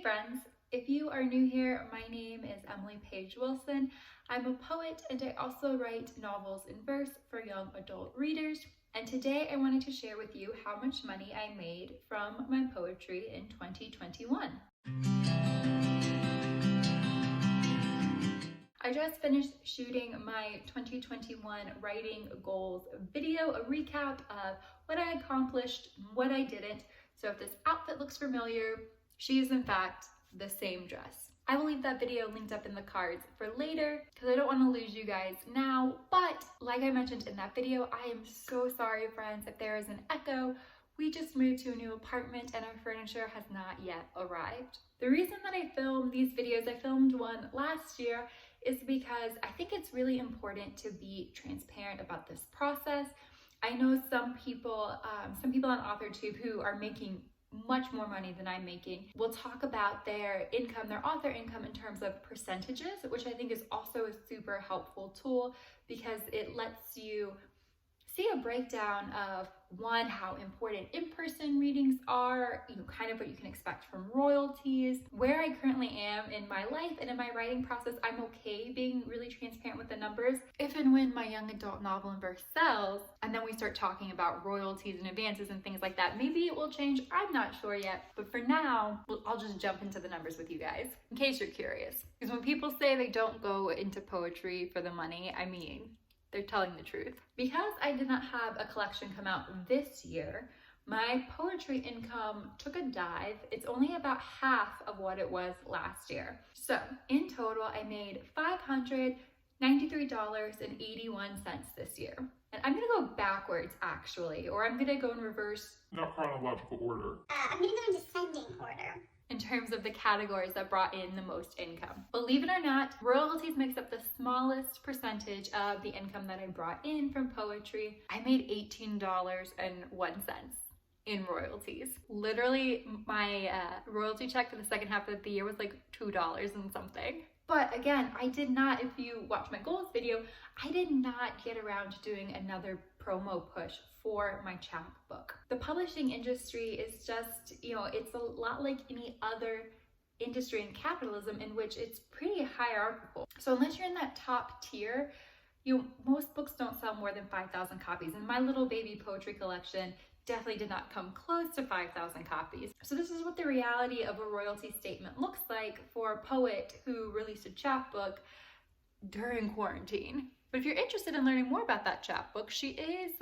friends, if you are new here, my name is Emily Paige Wilson. I'm a poet and I also write novels in verse for young adult readers. And today I wanted to share with you how much money I made from my poetry in 2021. I just finished shooting my 2021 writing goals video, a recap of what I accomplished, what I didn't. So if this outfit looks familiar, she is in fact the same dress. I will leave that video linked up in the cards for later because I don't want to lose you guys now. But like I mentioned in that video, I am so sorry, friends, if there is an echo. We just moved to a new apartment and our furniture has not yet arrived. The reason that I film these videos, I filmed one last year, is because I think it's really important to be transparent about this process. I know some people on AuthorTube who are making much more money than I'm making will talk about their income, their author income in terms of percentages, which I think is also a super helpful tool because it lets you see a breakdown of one, how important in-person readings are, kind of what you can expect from royalties, where I currently am in my life and in my writing process. I'm okay being really transparent with the numbers. If and when my young adult novel in verse sells, and then we start talking about royalties and advances and things like that, maybe it will change. I'm not sure yet, but for now, I'll just jump into the numbers with you guys, in case you're curious. Because when people say they don't go into poetry for the money, I mean, they're telling the truth. Because I did not have a collection come out this year, my poetry income took a dive. It's only about half of what it was last year. So in total, I made $593.81 this year. And I'm gonna go backwards actually, or I'm gonna go in reverse. Not chronological order. I'm gonna go in descending order in terms of the categories that brought in the most income. Believe it or not, royalties makes up the smallest percentage of the income that I brought in from poetry. I made $18.01 in royalties. Literally, my royalty check for the second half of the year was like $2 and something. But again, I did not, if you watch my goals video, I did not get around to doing another promo push for my chapbook. The publishing industry is just, it's a lot like any other industry in capitalism in which it's pretty hierarchical. So unless you're in that top tier, most books don't sell more than 5,000 copies. And my little baby poetry collection definitely did not come close to 5,000 copies. So this is what the reality of a royalty statement looks like for a poet who released a chapbook during quarantine. But if you're interested in learning more about that chapbook, she is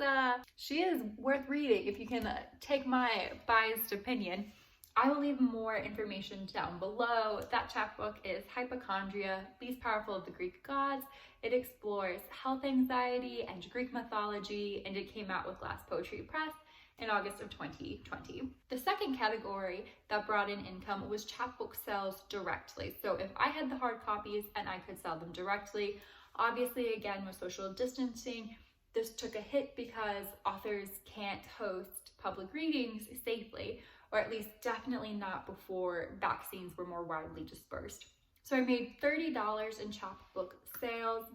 worth reading if you can take my biased opinion. I will leave more information down below. That chapbook is Hypochondria, Least Powerful of the Greek Gods. It explores health anxiety and Greek mythology, and it came out with Glass Poetry Press in August of 2020. The second category that brought in income was chapbook sales directly. So if I had the hard copies and I could sell them directly, obviously again with social distancing, this took a hit because authors can't host public readings safely, or at least definitely not before vaccines were more widely dispersed. So I made $30 in chapbook sales,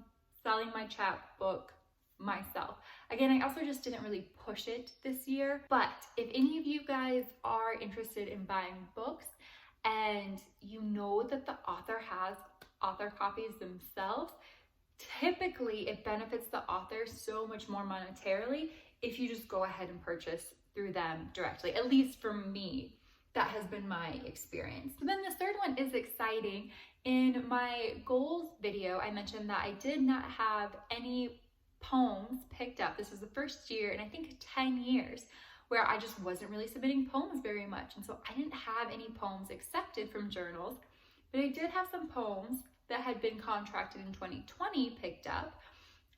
selling my chapbook myself. Again, I also just didn't really push it this year, but if any of you guys are interested in buying books and you know that the author has author copies themselves, typically it benefits the author so much more monetarily if you just go ahead and purchase through them directly. At least for me, that has been my experience. So then the third one is exciting. In my goals video, I mentioned that I did not have any poems picked up. This was the first year in I think 10 years where I just wasn't really submitting poems very much. And so I didn't have any poems accepted from journals, but I did have some poems that had been contracted in 2020 picked up.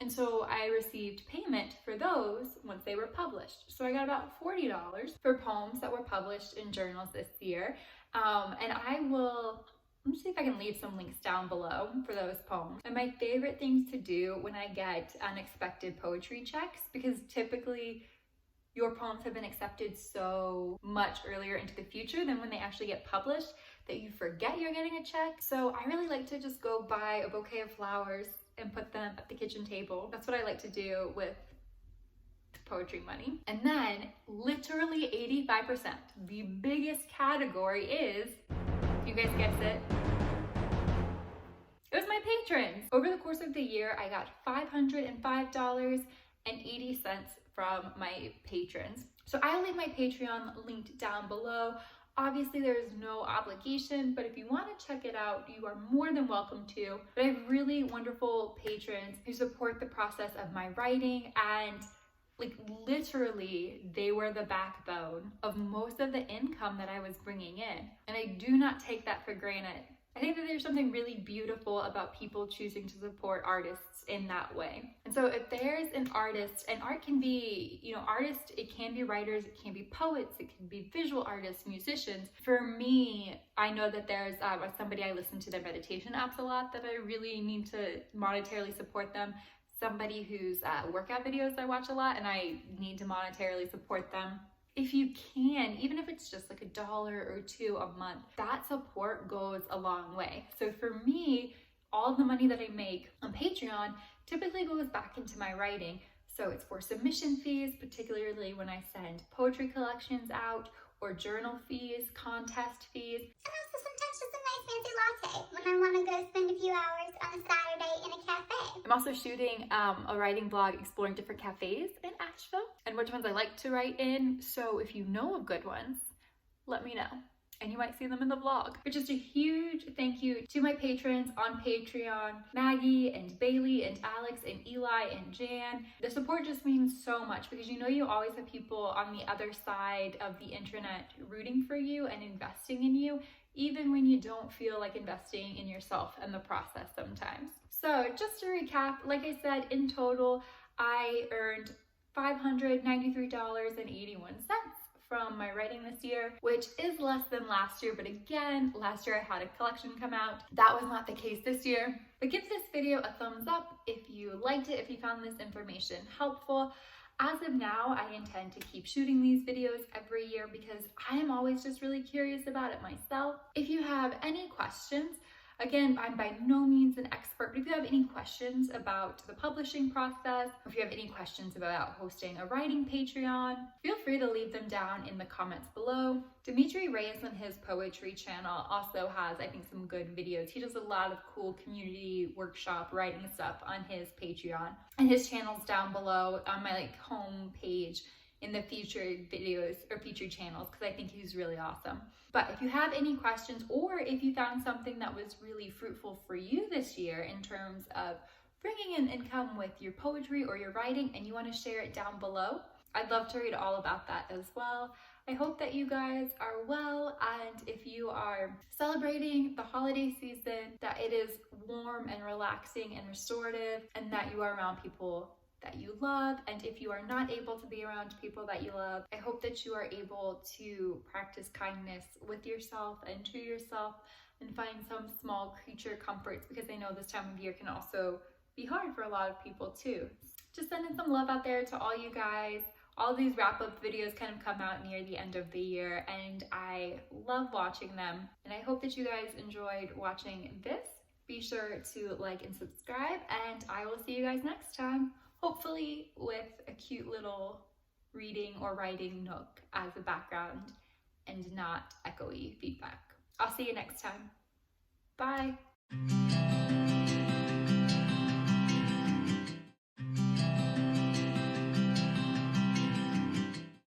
And so I received payment for those once they were published. So I got about $40 for poems that were published in journals this year. And let me see if I can leave some links down below for those poems. And my favorite things to do when I get unexpected poetry checks, because typically your poems have been accepted so much earlier into the future than when they actually get published that you forget you're getting a check. So I really like to just go buy a bouquet of flowers and put them at the kitchen table. That's what I like to do with poetry money. And then literally 85%, the biggest category is, if you guys guessed it. It was my patrons. Over the course of the year, I got $505.80 from my patrons. So I'll leave my Patreon linked down below. Obviously, there is no obligation, but if you want to check it out, you are more than welcome to. But I have really wonderful patrons who support the process of my writing, and like literally they were the backbone of most of the income that I was bringing in. And I do not take that for granted. I think that there's something really beautiful about people choosing to support artists in that way. And so if there's an artist, and art can be, artists, it can be writers, it can be poets, it can be visual artists, musicians. For me, I know that there's somebody, I listen to their meditation apps a lot, that I really need to monetarily support them. Somebody whose workout videos I watch a lot, and I need to monetarily support them. If you can, even if it's just like $1 or $2 a month, that support goes a long way. So for me, all of the money that I make on Patreon typically goes back into my writing. So it's for submission fees, particularly when I send poetry collections out, or journal fees, contest fees. And also sometimes just a nice fancy latte when I want to go spend a few hours on a Saturday in a cafe. I'm also shooting a writing blog exploring different cafes in Asheville and which ones I like to write in. So if you know of good ones, let me know, and you might see them in the vlog. But just a huge thank you to my patrons on Patreon, Maggie and Bailey and Alex and Eli and Jan. The support just means so much, because you always have people on the other side of the internet rooting for you and investing in you, even when you don't feel like investing in yourself and the process sometimes. So just to recap, like I said, in total, I earned $593.81 from my writing this year, which is less than last year. But again, last year I had a collection come out. That was not the case this year. But give this video a thumbs up if you liked it, if you found this information helpful. As of now, I intend to keep shooting these videos every year because I am always just really curious about it myself. If you have any questions, again, I'm by no means an expert, but if you have any questions about the publishing process, if you have any questions about hosting a writing Patreon, feel free to leave them down in the comments below. Dimitri Reyes on his poetry channel also has, I think, some good videos. He does a lot of cool community workshop writing stuff on his Patreon, and his channel's down below on my home page in the featured videos or featured channels, because I think he's really awesome. But if you have any questions, or if you found something that was really fruitful for you this year in terms of bringing in income with your poetry or your writing, and you want to share it down below, I'd love to read all about that as well. I hope that you guys are well, and if you are celebrating the holiday season, that it is warm and relaxing and restorative, and that you are around people that you love. And if you are not able to be around people that you love, I hope that you are able to practice kindness with yourself and to yourself, and find some small creature comforts, because I know this time of year can also be hard for a lot of people too. Just sending some love out there to all you guys. All these wrap-up videos kind of come out near the end of the year, and I love watching them, and I hope that you guys enjoyed watching this. Be sure to like and subscribe, and I will see you guys next time, hopefully with a cute little reading or writing nook as a background and not echoey feedback. I'll see you next time. Bye.